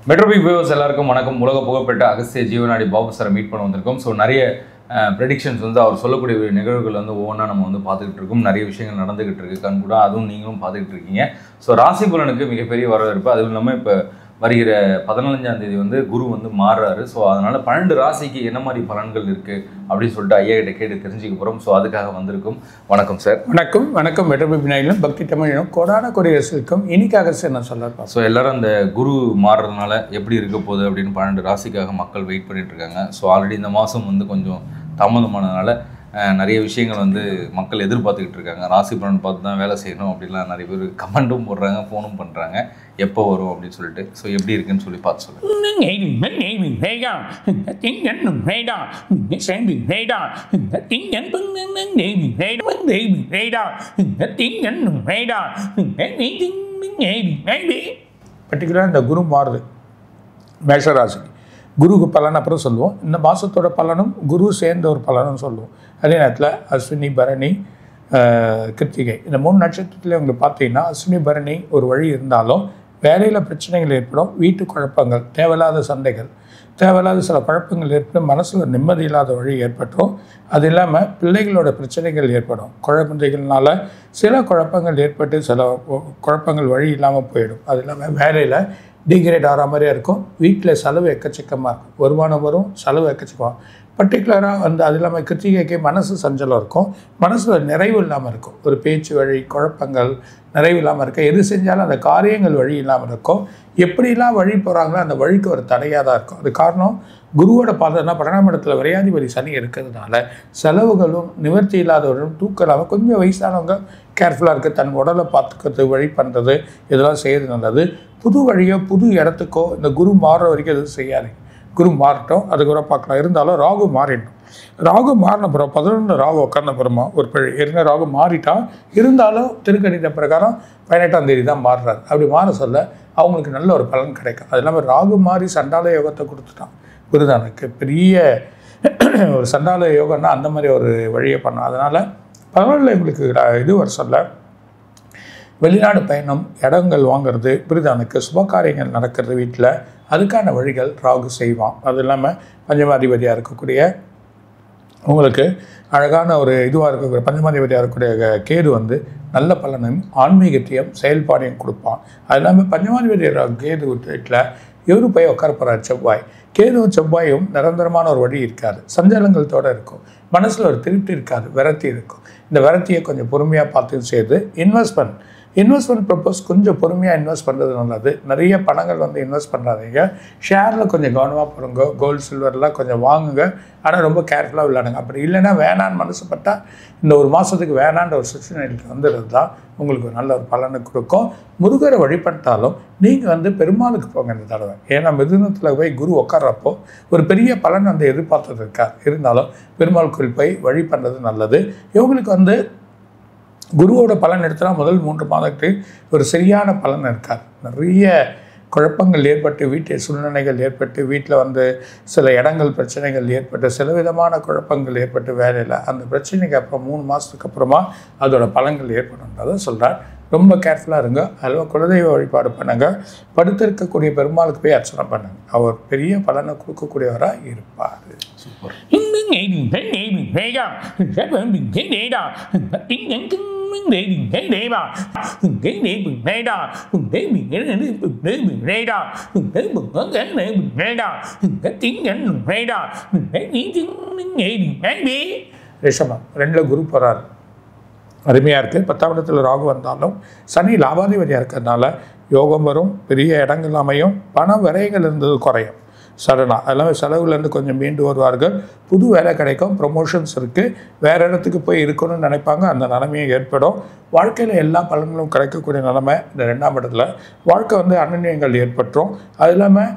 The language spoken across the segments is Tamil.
மெட்ரோபிக் வியூவர்ஸ் எல்லாருக்கும் வணக்கம். உலக புகழ்பெற்ற அகஸ்திய ஜீவனாடி பாபு சாரை மீட் பண்ண வந்திருக்கோம். ஸோ நிறைய ப்ரெடிக்ஷன்ஸ் வந்து அவர் சொல்லக்கூடிய நிகழ்வுகள் வந்து ஒவ்வொன்றா நம்ம வந்து பார்த்துக்கிட்டு இருக்கோம். நிறைய விஷயங்கள் நடந்துகிட்டு இருக்கு கண் கூட, அதுவும் நீங்களும் பார்த்துக்கிட்டு இருக்கீங்க. ஸோ ராசி பலனுக்கு மிகப்பெரிய வரவேற்பு. அதுவும் இல்லாமல் இப்போ வருகிற 15ஆம் தேதி வந்து குரு வந்து மாறுறாரு. ஸோ அதனால் 12 ராசிக்கு என்ன மாதிரி பலன்கள் இருக்குது அப்படின்னு சொல்லிட்டு ஐயா கிட்ட கேட்டு தெரிஞ்சுக்க போகிறோம். ஸோ அதுக்காக வந்திருக்கும். வணக்கம் சார். வணக்கம். வணக்கம். மெட்ரோபிக் நாயிலும் பக்தி தமிழிலும் கோடான கொடியரசுக்கும் இன்னைக்காக சார் நான் சொல்லலாம். ஸோ எல்லாரும் அந்த குரு மாறுறதுனால எப்படி இருக்க போகுது அப்படின்னு 12 ராசிக்காக மக்கள் வெயிட் பண்ணிட்டு இருக்காங்க. ஸோ ஆல்ரெடி இந்த மாதம் வந்து கொஞ்சம் தாமதமானதுனால நிறைய விஷயங்கள் வந்து மக்கள் எதிர்பார்த்துக்கிட்டு இருக்காங்க. ராசி பலன் பார்த்து தான் வேலை செய்யணும் அப்படின்லாம் நிறைய பேர் கமெண்ட்டும் போடுறாங்க, ஃபோனும் பண்ணுறாங்க, எப்போ வரும் அப்படின்னு சொல்லிட்டு. ஸோ எப்படி இருக்குன்னு சொல்லி பார்த்து சொல்லுங்கள். பர்டிகுலராக இந்த குரு மாறுது மேஷராசிக்கு. குருக்கு பலன் அப்புறம் சொல்லுவோம். இந்த மாதத்தோட பலனும் குரு சேர்ந்த ஒரு பலனும் சொல்லுவோம். அதே நேரத்தில் அஸ்வினி, பரணி, கிருத்திகை இந்த 3 நட்சத்திரத்தில் உங்களுக்கு பார்த்தீங்கன்னா அஸ்வினி, பரணி ஒரு வழி இருந்தாலும் வேலையில் பிரச்சனைகள் ஏற்படும், வீட்டு குழப்பங்கள், தேவையில்லாத சண்டைகள், தேவையில்லாத சில குழப்பங்கள் ஏற்படும், மனசில் நிம்மதி இல்லாத வழி ஏற்பட்டுரும். அது இல்லாமல் பிள்ளைகளோட பிரச்சனைகள் ஏற்படும். குழந்தைகள்னால சில குழப்பங்கள் ஏற்பட்டு சில குழப்பங்கள் வழி இல்லாமல் போயிடும். அது இல்லாமல் வேலையில் டிகிரேட் ஆகிற மாதிரியே இருக்கும். வீட்டில் செலவு எக்கச்சக்கமாக இருக்கும். வருமானம் வரும், செலவு எக்கச்சக்கம். பர்டிகுலராக வந்து அது இல்லாமல் கிருத்திகைக்கு மனசு சஞ்சலம் இருக்கும், மனசில் நிறைவு இல்லாமல் இருக்கும். ஒரு பேச்சு வழி குழப்பங்கள், நிறைவு இல்லாமல் இருக்க, எது செஞ்சாலும் அந்த காரியங்கள் வழி இல்லாமல் இருக்கும். எப்படிலாம் வழி போகிறாங்களோ அந்த வழிக்கு ஒரு தடையாக தான் இருக்கும். அது காரணம் குருவோட பாதம்னா 12ஆம் இடத்துல விரையாதிபதி சனி இருக்கிறதுனால செலவுகளும் நிவர்த்தி இல்லாதவர்களும் தூக்கம் இல்லாமல் கொஞ்சம் வயசானவங்க கேர்ஃபுல்லாக இருக்குது. தன் உடலை பார்த்துக்கிறது, வழி பண்ணுறது, இதெல்லாம் செய்கிறது நல்லது. புது வழியோ புது இடத்துக்கோ இந்த குரு மாறுற வரைக்கும் எதுவும் செய்யாதீங்க. குரு மாறட்டும், அதுக்கப்புறம் பார்க்கலாம். இருந்தாலும் ராகு மாறிடணும். ராகு மாறின பிறகு 11 ராகு உட்கார்ந்த பிறமா ஒரு ஏற்கனவே ராகு மாறிட்டா இருந்தாலும் திருக்கணித பிரகாரம் 18ஆம் தேதி தான் மாறுறாரு. அப்படி மாற சொல்ல அவங்களுக்கு நல்ல ஒரு பலன் கிடைக்கும். அது இல்லாமல் ராகு மாறி சண்டால யோகத்தை கொடுத்துட்டான் குருதானுக்கு. பெரிய ஒரு சண்டால யோகம்னா அந்த மாதிரி ஒரு வழியை பண்ணோம். அதனால் பரவாயில்ல. எங்களுக்கு இது வர சொல்ல வெளிநாடு பயணம், இடங்கள் வாங்கிறது, பிரிதானுக்கு சுபகாரியங்கள் நடக்கிறது வீட்டில், அதுக்கான வழிகள் ராகு செய்வான். அது இல்லாமல் பஞ்சமாதிபதியாக இருக்கக்கூடிய உங்களுக்கு அழகான ஒரு இதுவாக இருக்கக்கூடிய பஞ்சமாதிபதியாக இருக்கக்கூடிய கேது வந்து நல்ல பலனையும் ஆன்மீகத்தையும் செயல்பாடையும் கொடுப்பான். அது இல்லாமல் பஞ்சமாதிபதி கேது வீட்டில் இவரு போய் உட்கார போகிறார் செவ்வாய். கேதுவும் செவ்வாயும் நிரந்தரமான ஒரு வழி இருக்காது, சஞ்சலங்களத்தோடு இருக்கும். மனசில் ஒரு திருப்தி இருக்காது, விரத்தி இருக்கும். இந்த விரத்தியை கொஞ்சம் பொறுமையாக பார்த்து செய்து இன்வெஸ்ட்மெண்ட் ப்ரப்போஸ் கொஞ்சம் பொறுமையாக இன்வெஸ்ட் பண்ணுறது நல்லது. நிறைய பணங்கள் வந்து இன்வெஸ்ட் பண்ணுறாதீங்க. ஷேரில் கொஞ்சம் கவனமாக போடுங்க. கோல்டு சில்வர்லாம் கொஞ்சம் வாங்குங்க, ஆனால் ரொம்ப கேர்ஃபுல்லாக விளையாடுங்க. அப்படி இல்லைன்னா வேணான்னு மனசுப்பட்டால் இந்த ஒரு மாதத்துக்கு வேணான்ற ஒரு சுச்சுவேஷனுக்கு வந்துடுறது தான் உங்களுக்கு நல்ல ஒரு பலனை கொடுக்கும். முருகரை வழிபட்டாலும் நீங்கள் வந்து பெருமாளுக்கு போங்க இந்த தடவை. ஏன்னா மிதுனத்தில் போய் குரு உட்கார்றப்போ ஒரு பெரிய பலன் வந்து எதிர்பார்த்தது இருக்கார். இருந்தாலும் பெருமாள் கோயில் போய் வழி பண்ணுறது நல்லது. இவங்களுக்கு வந்து குருவோட பலன் எடுத்தனா முதல் 3 மாதத்துக்கு ஒரு சரியான பலன் இருக்காது. நிறைய குழப்பங்கள் ஏற்பட்டு, வீட்டு சூழ்நிலைகள் ஏற்பட்டு, வீட்டில் வந்து சில இடங்கள் பிரச்சனைகள் ஏற்பட்டு, சில விதமான குழப்பங்கள் ஏற்பட்டு வேலையில் அந்த பிரச்சனைக்கு அப்புறம் 3 மாதத்துக்கு அப்புறமா அதோட பலன்கள் ஏற்படும்ன்றதை சொல்கிறார். ரொம்ப கேர்ஃபுல்லாக இருங்க. அதில் குலதெய்வ வழிபாடு பண்ணுங்கள். படுத்திருக்கக்கூடிய பெருமாளுக்கு போய் அர்ச்சனை பண்ணுங்க. அவர் பெரிய பலனை கொடுக்கக்கூடியவராக இருப்பார். சூப்பர். ரிஷபம் 2ல் குரு போகிறார், அருமையாக இருக்குது. 10ஆம் இடத்துல ராகு வந்தாலும் சனி லாபாதிபதியாக இருக்கிறதுனால யோகம் வரும், பெரிய இடங்கள் அமையும், பண விரயங்கள் இருந்தது குறையும் சடனாக. எல்லாமே செலவுலேருந்து கொஞ்சம் மீண்டு வருவார்கள். புது வேலை கிடைக்கும், ப்ரொமோஷன்ஸ் இருக்குது, வேறு இடத்துக்கு போய் இருக்கணும்னு நினைப்பாங்க, அந்த நிலைமையும் ஏற்படும். வாழ்க்கையில் எல்லா பலன்களும் கிடைக்கக்கூடிய நிலைமை இந்த 2ஆம் இடத்துல. வாழ்க்கை வந்து அனன்யங்கள் ஏற்பட்டுரும். அது இல்லாமல்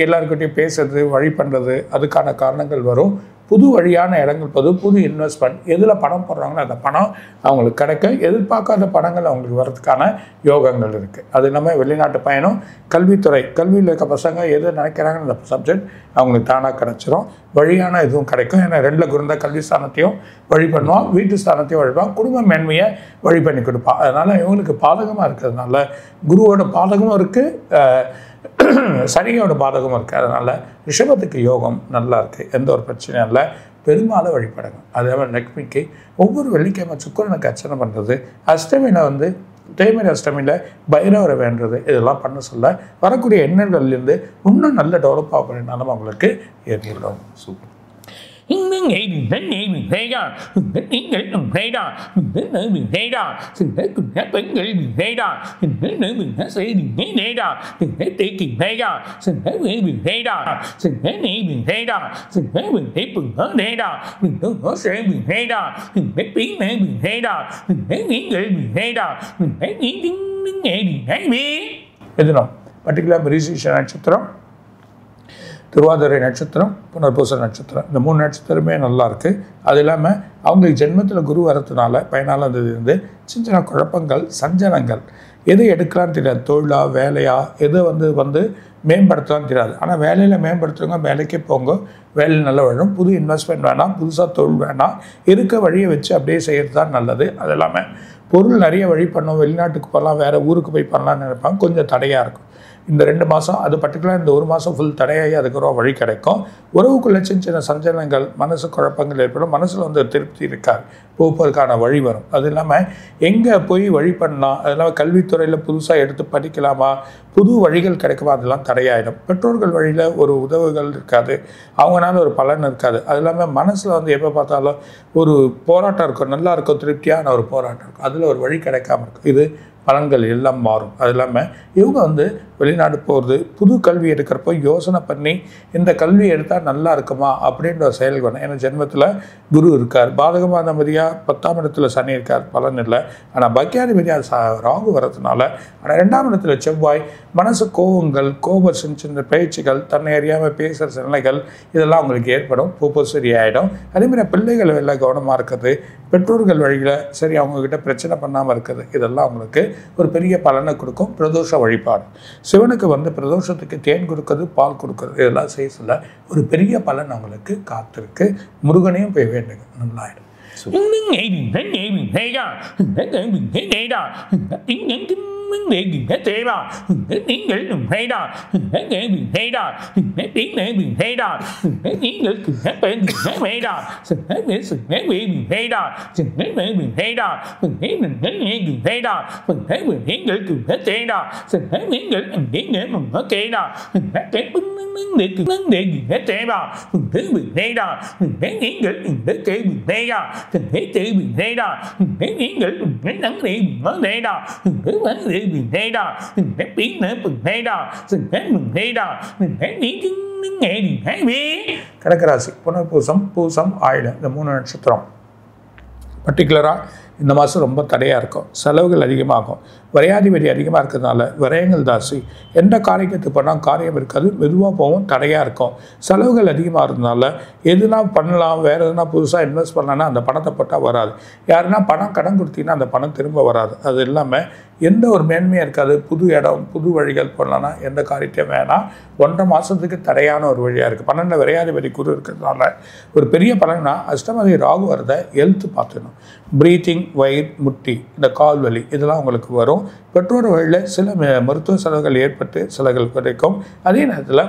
எல்லாருக்கிட்டையும் பேசுறது, வழி பண்ணுறது, அதுக்கான காரணங்கள் வரும். புது வழியான இடங்கள், புது இன்வெஸ்ட்மெண்ட், எதில் பணம் போடுறாங்களோ அந்த பணம் அவங்களுக்கு கிடைக்க, எதிர்பார்க்காத பணங்கள் அவங்களுக்கு வர்றதுக்கான யோகங்கள் இருக்குது. அது இல்லாமல் வெளிநாட்டு பயணம், கல்வித்துறை, கல்வியில் இருக்க பசங்க எது நினைக்கிறாங்கன்னு அந்த சப்ஜெக்ட் அவங்களுக்கு தானாக கிடச்சிரும். வழியான இதுவும் கிடைக்கும். ஏன்னா 2ல் குருந்த கல்வி ஸ்தானத்தையும் வழி பண்ணுவான், வீட்டு ஸ்தானத்தையும் வழிப்பான், குடும்ப மேன்மையை வழி பண்ணி கொடுப்பான். அதனால் இவங்களுக்கு பாதகமாக இருக்கிறதுனால குருவோட பாதகமும் இருக்குது, சனியோட பாதகம் இருக்குது. அதனால் ரிஷபத்துக்கு யோகம் நல்லா இருக்குது, எந்த ஒரு பிரச்சனையும் இல்லை. பெருமாளை வழிபடுங்க. அதே மாதிரி லக்ஷ்மிக்கு ஒவ்வொரு வெள்ளிக்கிழமை சுக்கிரனுக்கு அர்ச்சனை பண்ணுறது, அஷ்டமியில் தேய்மறை அஷ்டமியில் பைரவரை வேண்டுறது, இதெல்லாம் பண்ண சொல்ல வரக்கூடிய எண்ணங்கள்லேருந்து இன்னும் நல்ல டெவலப் ஆகணும்னாலும் அவங்களுக்கு ஏற்படும். சூப்பர். எதுனா பர்டிகுலர் மிருகசீரிஷ நட்சத்திரம், திருவாதிரை நட்சத்திரம், புனர்பூச நட்சத்திரம், இந்த 3 நட்சத்திரமே நல்லா இருக்குது. அது இல்லாமல் அவங்களுக்கு ஜென்மத்தில் குரு வரதுனால 14ஆம் தேதியிலேருந்து சின்ன சின்ன குழப்பங்கள், சஞ்சலங்கள், எது எடுக்கலான்னு தெரியாது. தொழிலா வேலையா எதை வந்து மேம்படுத்தலான்னு தெரியாது. ஆனால் வேலையில் மேம்படுத்துறவங்க வேலைக்கே போங்க, வேலையில் நல்லா வரும். புது இன்வெஸ்ட்மெண்ட் வேணாம், புதுசாக தொழில் வேணாம், இருக்க வழியை வச்சு அப்படியே செய்கிறது தான் நல்லது. அது இல்லாமல் பொருள் நிறைய வழி பண்ணோம், வெளிநாட்டுக்கு போகலாம், வேறு ஊருக்கு போய் பண்ணலான்னு நினைப்பாங்க, கொஞ்சம் தடையாக இருக்கும் இந்த 2 மாதம். அது பர்டிகுலராக இந்த 1 மாதம் ஃபுல் தடையாகி அதுக்கப்புறம் வழி கிடைக்கும். உறவுக்குள்ளே சின்ன சின்ன சஞ்சலங்கள், மனசு குழப்பங்கள் ஏற்படும், மனசில் திருப்தி இருக்காது, போப்பதற்கான வழி வரும். அது இல்லாமல் எங்கே போய் வழி பண்ணலாம், அது இல்லாமல் கல்வித்துறையில் புதுசாக எடுத்து படிக்கலாமா, புது வழிகள் கிடைக்குமா, அதெல்லாம் தடையாயிடும். பெற்றோர்கள் வழியில் ஒரு உதவுகள் இருக்காது, அவங்களால ஒரு பலன் இருக்காது. அது இல்லாமல் மனசில் எப்போ பார்த்தாலும் ஒரு போராட்டம் இருக்கும், நல்லா இருக்கும், திருப்தியான ஒரு போராட்டம் இருக்கும், அதில் ஒரு வழி கிடைக்காம இருக்கும். இது பலன்கள் எல்லாம் மாறும். அது இல்லாமல் இவங்க வெளிநாடு போகிறது, புது கல்வி எடுக்கிறப்போ யோசனை பண்ணி இந்த கல்வி எடுத்தால் நல்லா இருக்குமா அப்படின்ற ஒரு செயல் வேணும். ஏன்னா ஜென்மத்தில் குரு இருக்கார், பாதகமானபதியாக 10ஆம் இடத்துல சனி இருக்கார், பலன் இல்லை. ஆனால் பக்கியாதிபதியாக ராகு வரதுனால, ஆனால் 2ஆம் இடத்துல செவ்வாய், மனசு கோபங்கள், சின்ன சின்ன பேச்சுகள், தன்னை அறியாமல் பேசுகிற நிலைகள், இதெல்லாம் அவங்களுக்கு ஏற்படும். பூப்போ சரியாயிடும். அதேமாதிரி பிள்ளைகள் எல்லாம் கவனமாக இருக்கிறது, பெற்றோர்கள் வழியில் சரி அவங்கக்கிட்ட பிரச்சனை பண்ணாமல் இருக்கிறது, இதெல்லாம் அவங்களுக்கு ஒரு பெரிய பலனை கொடுக்கும். பிரதோஷ வழிபாடு, சிவனுக்கு பிரதோஷத்துக்கு தேன் கொடுக்குறது, பால் கொடுக்குறது, இதெல்லாம் செய்ய சொல்ல ஒரு பெரிய பலன் அவங்களுக்கு காத்திருக்கு. முருகனையும் போய் வேண்டுங்க, நல்லாயிடும். கடகராசி, புனர்பூசம், பூசம், ஆயிலம், இந்த 3 நட்சத்திரம் பர்டிகுலராக இந்த மாதம் ரொம்ப தடையாக இருக்கும். செலவுகள் அதிகமாகும். விரையாதிபதி அதிகமாக இருக்கிறதுனால விரயங்கள் ஜாஸ்தி. எந்த காரியத்துக்கு போனால் காரியம் இருக்காது, மெதுவாக போகும், தடையாக இருக்கும். செலவுகள் அதிகமாக இருந்ததுனால எதுனா பண்ணலாம், வேறு எதுனா புதுசாக இன்வெஸ்ட் பண்ணலான்னா அந்த பணத்தை போட்டால் வராது. யாருன்னா பணம் கடன் கொடுத்தீங்கன்னா அந்த பணம் திரும்ப வராது. அது இல்லாமல் எந்த ஒரு மேன்மையாக இருக்காது. புது இடம், புது வழிகள் பண்ணலான்னா எந்த காரியத்தையும் வேணாம். 1.5 மாதத்துக்கு தடையான ஒரு வழியாக இருக்குது. 12 விரையாதிபதி குரு இருக்கிறதுனால ஒரு பெரிய பலன்னா அஷ்டமதி ராகு வரதை எழுத்து பார்த்துக்கணும். ப்ரீத்திங், வயிறு, முட்டி, இந்த கால் வலி, இதெல்லாம் உங்களுக்கு வரும். பெற்றோர் வழியில் சில மருத்துவ செலவுகள் ஏற்பட்டு சிலர்கள் கிடைக்கும். அதே நேரத்தில்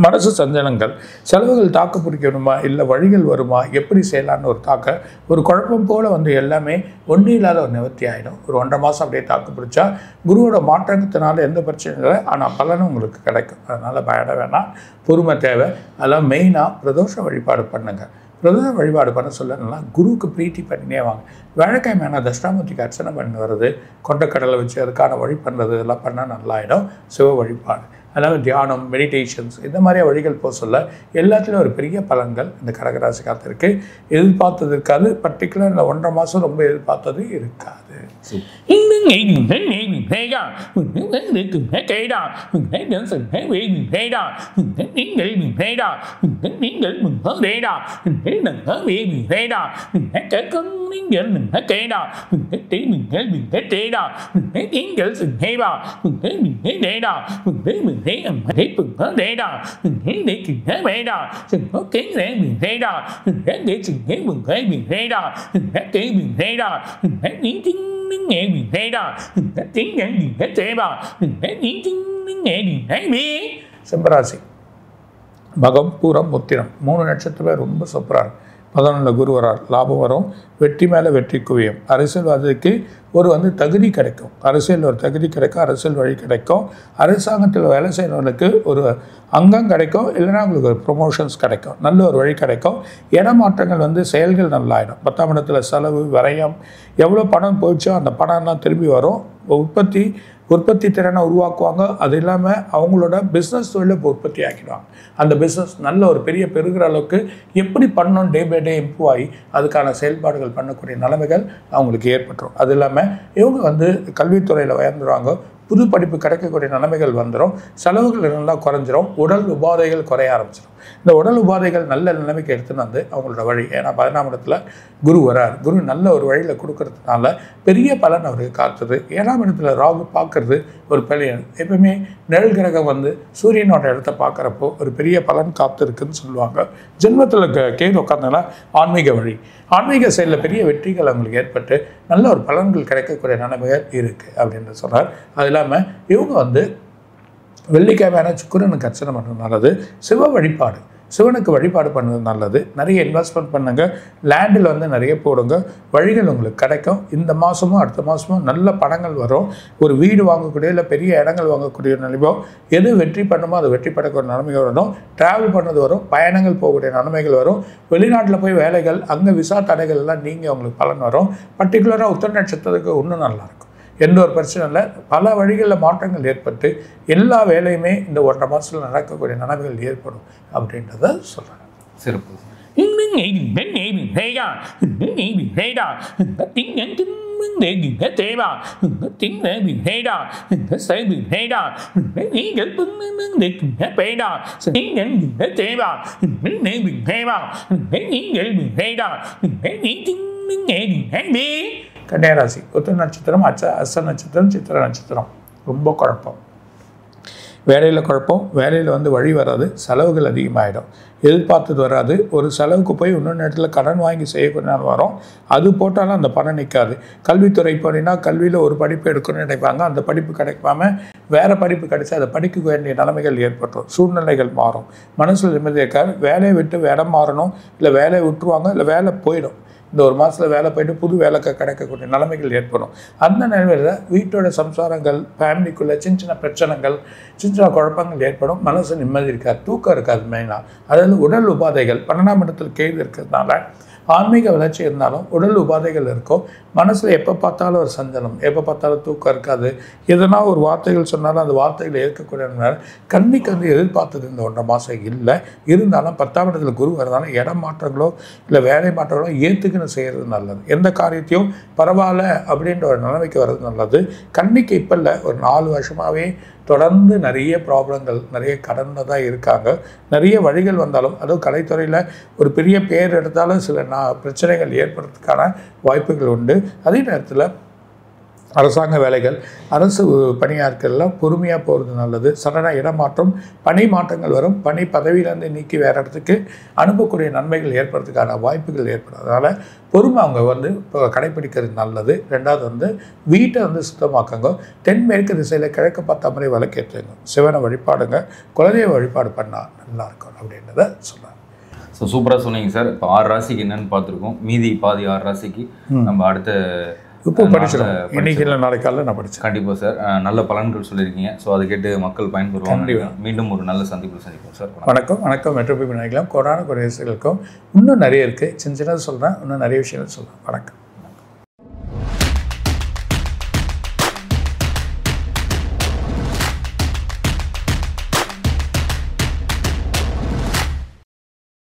மனசு சஞ்சலங்கள், செலவுகள் தாக்கு பிடிக்கணுமா, இல்லை வழிகள் வருமா, எப்படி செய்யலான்னு ஒரு குழப்பம் போல் எல்லாமே ஒன்றும் இல்லாத ஒரு நிவர்த்தி ஆகிடும். ஒரு 1.5 மாதம் அப்படியே தாக்கு பிடிச்சா குருவோட மாற்றத்தினால எந்த பிரச்சனையும் இல்லை, ஆனால் பலனும் உங்களுக்கு கிடைக்கும். அதனால் பயப்பட வேணாம், பொறுமை தேவை. அதெல்லாம் மெயினாக பிரதோஷ வழிபாடு பண்ணுங்கள். பிரதோஷ வழிபாடு பண்ண சொல்லணும்னா குருவுக்கு பிரீத்தி பண்ணினே வாங்க. வியாழக்கிழமையான தட்சிணாமூர்த்திக்கு அர்ச்சனை பண்ணி வர்றது, கொண்டக்கடலை வச்சு அதுக்கான வழி பண்ணுறது, இதெல்லாம் பண்ணால் நல்லாயிடும். சிவ வழிபாடு, அதாவது தியானம், மெடிடேஷன்ஸ், இந்த மாதிரியா வழிகள் போக சொல்ல எல்லாத்துலேயும் ஒரு பெரிய பலன்கள் இந்த கடகராசிக்காரத்து இருக்குது. எதிர்பார்த்தது இருக்காது. பர்டிகுலர் இந்த 1.5 மாதம் ரொம்ப எதிர்பார்த்தது இருக்காது. நீங்கள் ரேடா ரேடா கேட்கும் நீங்கள் கேடா நீங்கள் தேடா நீங்கள் சேவா ரேடா ரேடா ரேடா ரேடா சிம்மராசி மகம் பூரம் உத்திரம் 3 நட்சத்திரமே ரொம்ப சூப்பராக இருக்கும். 11 குரு வரார், லாபம் வரும், வெற்றி மேலே வெற்றி குவியும். அரசியல்வாதிக்கு ஒரு தகுதி கிடைக்கும், அரசியல் ஒரு தகுதி கிடைக்கும், அரசியல் வழி கிடைக்கும். அரசாங்கத்தில் வேலை செய்கிறவங்களுக்கு ஒரு அங்கம் கிடைக்கும், இல்லைன்னா உங்களுக்கு ஒரு ப்ரொமோஷன்ஸ் கிடைக்கும், நல்ல ஒரு வழி கிடைக்கும். இடமாற்றங்கள் செயல்கள் நல்லாயிடும். 10ஆம் இடத்துல செலவு விரயம், எவ்வளோ பணம் போயிடுச்சோ அந்த பணம்லாம் திரும்பி வரும். உற்பத்தி திறனை உருவாக்குவாங்க. அது இல்லாமல் அவங்களோட பிஸ்னஸ் தொழிலை உற்பத்தி ஆக்கிடுவாங்க. அந்த பிஸ்னஸ் நல்ல ஒரு பெரிய பெருகிற அளவுக்கு எப்படி பண்ணணும், டே பை டே இம்ப்ரூவ் ஆகி அதுக்கான செயல்பாடுகள் பண்ணக்கூடிய நிலைமைகள் அவங்களுக்கு ஏற்பட்டுரும். அது இல்லாமல் இவங்க கல்வித்துறையில் உயர்ந்துருவாங்க, புது படிப்பு கிடைக்கக்கூடிய நிலைமைகள் வந்துடும், செலவுகள் நல்லா குறைஞ்சிரும், உடல் உபாதைகள் குறைய ஆரம்பிச்சிடும். இந்த உடல் உபாதைகள் நல்ல நிலைமைக்கு எடுத்துன்னு அவங்களோட வழி. ஏன்னா 11ஆம் இடத்துல குரு வரார், குரு நல்ல ஒரு வழியில் கொடுக்கறதுனால பெரிய பலன் அவருக்கு காத்துது. 7ஆம் இடத்துல ராகு பார்க்கறது ஒரு பெரிய, எப்பவுமே நிழல் கிரகம் சூரியனோட இடத்த பார்க்குறப்போ ஒரு பெரிய பலன் காத்திருக்குன்னு சொல்லுவாங்க. ஜென்மத்தில் கேது உட்காந்தனா ஆன்மீக வழி, ஆன்மீக செயலில் பெரிய வெற்றிகள் அவங்களுக்கு ஏற்பட்டு நல்ல ஒரு பலன்கள் கிடைக்கக்கூடிய நிலைமைகள் இருக்குது அப்படின்னு சொன்னார். அது இல்லாமல் இவங்க வெள்ளிக்கிழமையான சுக்கிரனுக்கு அர்ச்சனை பண்ணுறது நல்லது. சிவ வழிபாடு, சிவனுக்கு வழிபாடு பண்ணுறது நல்லது. நிறைய இன்வெஸ்ட்மெண்ட் பண்ணுங்க, லேண்டில் நிறைய போடுங்க, வழிகள் உங்களுக்கு கிடைக்கும். இந்த மாதமும் அடுத்த மாதமும் நல்ல பணங்கள் வரும். ஒரு வீடு வாங்கக்கூடிய இல்லை பெரிய இடங்கள் வாங்கக்கூடிய நிலைமோ, எது வெற்றி பண்ணுமோ அது வெற்றி படக்கூடிய நிலைமைகள் வரும். ட்ராவல் பண்ணது வரும், பயணங்கள் போகக்கூடிய நிலைமைகள் வரும். வெளிநாட்டில் போய் வேலைகள், அங்கே விசா தடைகள் எல்லாம் நீங்கள் உங்களுக்கு பலன் வரும். பர்டிகுலராக உத்திர நட்சத்திரத்துக்கு இன்னும் நல்லாயிருக்கும். எந்த ஒரு பிரச்சனை இல்லை. பல வழிகளில் மாற்றங்கள் ஏற்பட்டு எல்லா வேலையுமே இந்த 1.5 மாதத்தில் நடக்கக்கூடிய நிலைமைகள் ஏற்படும் அப்படின்றத சொல்கிறாங்க. சிறப்பு. கன்னியாராசி உத்திர நட்சத்திரம், அஸ்த நட்சத்திரம், சித்திர நட்சத்திரம் ரொம்ப குழப்பம். வேலையில் குழப்பம், வேலையில் வழி வராது, செலவுகள் அதிகமாகிடும், எதிர்பார்த்தது வராது. ஒரு செலவுக்கு போய் இன்னொரு நேரத்தில் கடன் வாங்கி செய்யக்கூடிய நாள் வரும், அது போட்டாலும் அந்த பணம் நிற்காது. கல்வித்துறை போனீங்கன்னா கல்வியில் ஒரு படிப்பு எடுக்கணும்னு நினைப்பாங்க, அந்த படிப்பு கிடைக்காம வேறு படிப்பு கிடைச்சா அதை படிக்க வேண்டிய நிலைமைகள் ஏற்பட்டுரும், சூழ்நிலைகள் மாறும், மனசில் நிம்மதி இருக்காது. வேலையை விட்டு இடம் மாறணும், இல்லை வேலையை விட்டுருவாங்க, இல்லை வேலை போயிடும். இந்த 1 மாதத்தில் வேலை போய்ட்டு புது வேலைக்கு கிடைக்கக்கூடிய நிலைமைகள் ஏற்படும். அந்த நிலைமையில் வீட்டோட சம்சாரங்கள், ஃபேமிலிக்குள்ளே சின்ன பிரச்சனைகள், சின்ன குழப்பங்கள் ஏற்படும். மனசு நிம்மதி இருக்காது, தூக்கம் இருக்காது. மெயினாக அதாவது உடல் உபாதைகள், 12ஆம் இடத்துல கேது இருக்கிறதுனால ஆன்மீக வளர்ச்சி இருந்தாலும் உடல் உபாதைகள் இருக்கும். மனசில் எப்போ பார்த்தாலும் ஒரு சஞ்சலம், எப்போ பார்த்தாலும் தூக்கம் இருக்காது. எதனா ஒரு வார்த்தைகள் சொன்னாலும் அந்த வார்த்தைகளை ஏற்கக்கூடிய கண்ணிக்கு எதிர்பார்த்தது இந்த 1.5 மாதம் இல்லை. இருந்தாலும் 10ஆம் இடத்துல குரு வரதால இடம் மாற்றங்களோ இல்லை வேலை மாற்றங்களோ ஏற்றுக்குன்னு செய்கிறது நல்லது. எந்த காரியத்தையும் பரவாயில்ல அப்படின்ற ஒரு நிலைமைக்கு வர்றது நல்லது. கண்ணிக்கு இப்போ இல்லை, ஒரு 4 வருஷமாகவே தொடர்ந்து நிறைய ப்ராப்ளங்கள், நிறைய கடனில் தான் இருக்காங்க. நிறைய வழிகள் வந்தாலும், அதுவும் கலைத்துறையில் ஒரு பெரிய பேர் எடுத்தாலும் சில பிரச்சனைகள் ஏற்படுறதுக்கான வாய்ப்புகள் உண்டு. அதே நேரத்தில் அரசாங்க வேலைகள், அரசு பணியாட்கள்லாம் பொறுமையாக போகிறது நல்லது. சடனாக இடமாற்றம், பணி மாற்றங்கள் வரும். பணி பதவியிலேருந்து நீக்கி வேறு இடத்துக்கு அனுப்பக்கூடிய நன்மைகள் ஏற்படுறதுக்கான வாய்ப்புகள் ஏற்படும். அதனால் பொறுமை அவங்க இப்போ கடைப்பிடிக்கிறது நல்லது. ரெண்டாவது வீட்டை சுத்தமாக்குங்க. தென்மேற்கு திசையில் கிழக்கு பார்த்த மாதிரி விளக்கேற்றுங்க. சிவனை வழிபாடுங்க, குலதெய்வ வழிபாடு பண்ணால் நல்லாயிருக்கும் அப்படின்றத சொல்கிறாங்க. ஸோ சூப்பராக சொன்னீங்க சார். இப்போ 6 ராசிக்கு என்னென்னு பார்த்துருக்கோம், மீதி பாதி 6 ராசிக்கு நம்ம அடுத்த இப்போ படிச்சிடும். இன்னைக்கு இல்லை நாளைக்கு காலையில் நான் படித்தேன். கண்டிப்பாக சார், நல்ல பலன்கள் சொல்லியிருக்கீங்க. ஸோ அதை கேட்டு மக்கள் பயன்பெறுவாங்க. மீண்டும் ஒரு நல்ல சந்திப்பு சந்திப்போம் சார். வணக்கம். வணக்கம். மெட்ரோபி விநாயகம். கொரோனா குறைகளுக்கும் இன்னும் நிறைய இருக்குது. சின்னதாக சொல்கிறேன், இன்னும் நிறைய விஷயங்கள் சொல்கிறேன். வணக்கம்.